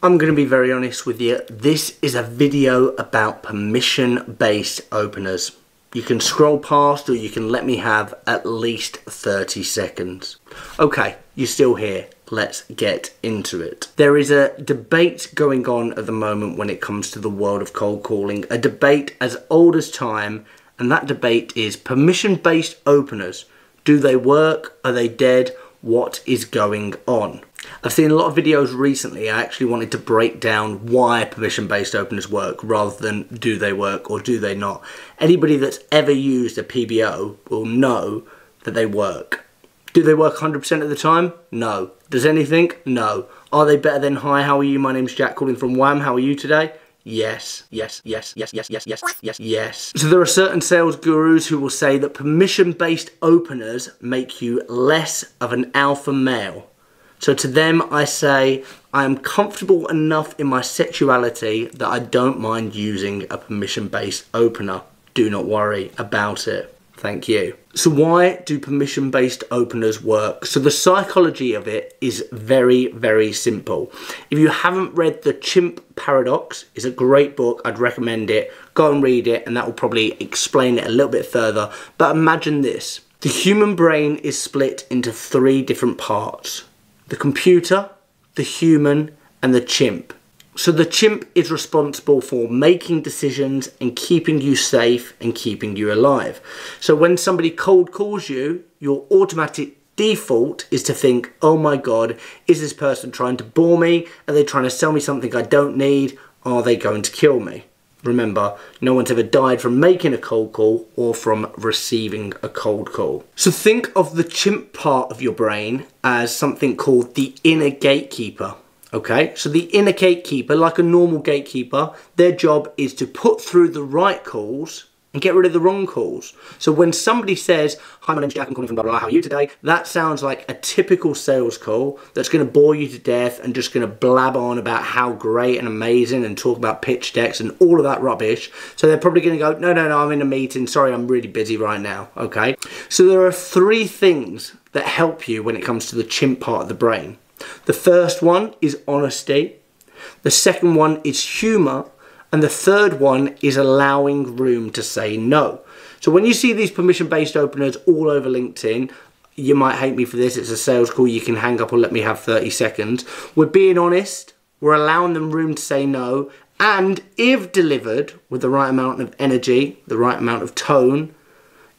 I'm going to be very honest with you. This is a video about permission-based openers. You can scroll past or you can let me have at least 30 seconds. Okay, you're still here. Let's get into it. There is a debate going on at the moment when it comes to the world of cold calling. A debate as old as time, and that debate is permission-based openers. Do they work? Are they dead? What is going on? I've seen a lot of videos recently. I actually wanted to break down why permission-based openers work rather than do they work or do they not. Anybody that's ever used a PBO will know that they work. Do they work 100% of the time? No. Does anything? No. Are they better than hi, how are you? My name's Jack calling from Wham. How are you today? Yes, yes, yes, yes, yes, yes, yes, yes, yes. So there are certain sales gurus who will say that permission-based openers make you less of an alpha male. So to them I say, I am comfortable enough in my sexuality that I don't mind using a permission-based opener. Do not worry about it. Thank you. So why do permission-based openers work? So the psychology of it is very, very simple. If you haven't read The Chimp Paradox, it's a great book. I'd recommend it. Go and read it and that will probably explain it a little bit further. But imagine this. The human brain is split into 3 different parts. The computer, the human, and the chimp. So the chimp is responsible for making decisions and keeping you safe and keeping you alive. So when somebody cold calls you, your automatic default is to think, oh my God, is this person trying to bore me? Are they trying to sell me something I don't need? Are they going to kill me? Remember, no one's ever died from making a cold call or from receiving a cold call. So think of the chimp part of your brain as something called the inner gatekeeper. Okay, so the inner gatekeeper, like a normal gatekeeper, their job is to put through the right calls and get rid of the wrong calls. So when somebody says, hi, my name's Jack, I'm calling from blah, blah, blah, how are you today? That sounds like a typical sales call that's going to bore you to death and just going to blab on about how great and amazing and talk about pitch decks and all of that rubbish. So they're probably going to go, no, I'm in a meeting. Sorry, I'm really busy right now. Okay, so there are 3 things that help you when it comes to the chimp part of the brain. The first one is honesty, the second one is humour, and the third one is allowing room to say no. So when you see these permission-based openers all over LinkedIn, you might hate me for this, it's a sales call, you can hang up or let me have 30 seconds. We're being honest, we're allowing them room to say no, and if delivered with the right amount of energy, the right amount of tone,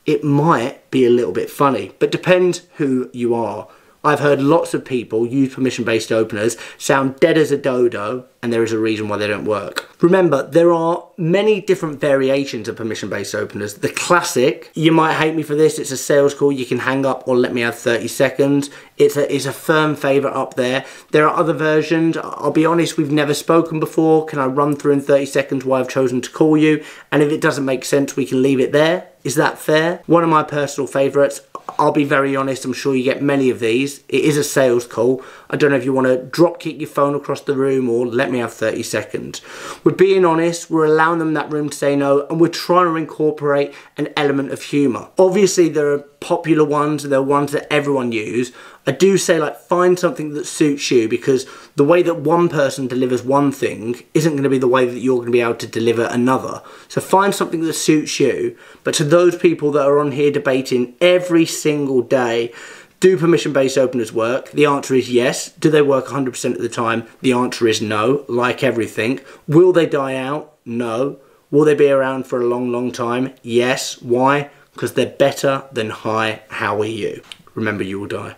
it might be a little bit funny, but depends who you are. I've heard lots of people use permission-based openers, sound dead as a dodo, and there is a reason why they don't work. Remember, there are many different variations of permission-based openers. The classic, you might hate me for this, it's a sales call, you can hang up or let me have 30 seconds. It's a firm favourite up there. There are other versions. I'll be honest, we've never spoken before. Can I run through in 30 seconds why I've chosen to call you? And if it doesn't make sense, we can leave it there. Is that fair? One of my personal favourites. I'll be very honest, I'm sure you get many of these. It is a sales call. I don't know if you want to drop kick your phone across the room or let me have 30 seconds. We're being honest, we're allowing them that room to say no, and we're trying to incorporate an element of humour. Obviously there are popular ones, and there are ones that everyone use. I do say, like, find something that suits you, because the way that one person delivers one thing isn't going to be the way that you're going to be able to deliver another. So find something that suits you. But to those people that are on here debating every single day, do permission-based openers work? The answer is yes. Do they work 100% of the time? The answer is no, like everything. Will they die out? No. Will they be around for a long, long time? Yes. Why? Because they're better than hi, how are you? Remember, you will die.